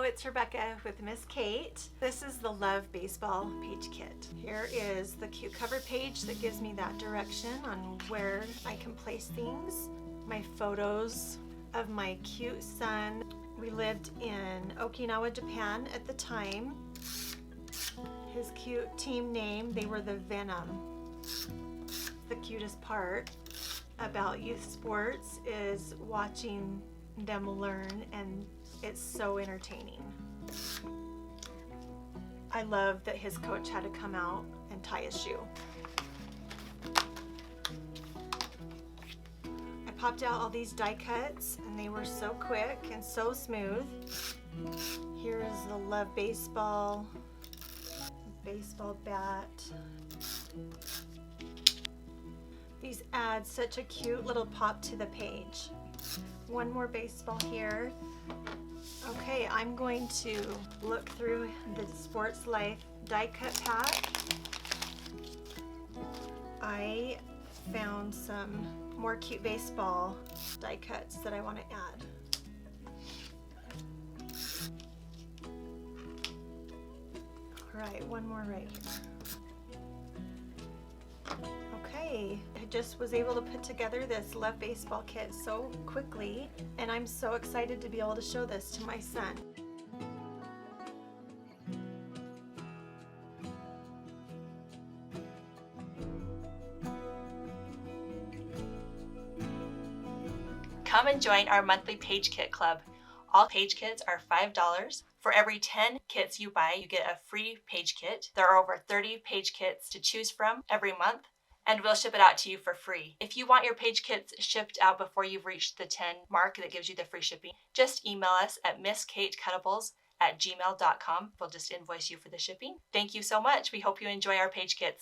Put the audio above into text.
Hello, it's Rebecca with Miss Kate. This is the Love Baseball Pagekit. Here is the cute cover page that gives me that direction on where I can place things. My photos of my cute son. We lived in Okinawa, Japan at the time. His cute team name, they were the Venom. The cutest part about youth sports is watching them learn, and it's so entertaining. I love that his coach had to come out and tie his shoe. I popped out all these die cuts and they were so quick and so smooth. Here is the Love Baseball bat. These add such a cute little pop to the page. One more baseball here. Okay, I'm going to look through the Sports Life die cut pack. I found some more cute baseball die cuts that I want to add. All right, one more right here. Okay, I just was able to put together this Love Baseball kit so quickly, and I'm so excited to be able to show this to my son. Come and join our monthly Page Kit Club. All Page Kits are $5. For every 10 kits you buy, you get a free Page Kit. There are over 30 Page Kits to choose from every month, and we'll ship it out to you for free. If you want your Page Kits shipped out before you've reached the 10 mark that gives you the free shipping, just email us at misskatecutables@gmail.com. We'll just invoice you for the shipping. Thank you so much. We hope you enjoy our Page Kits.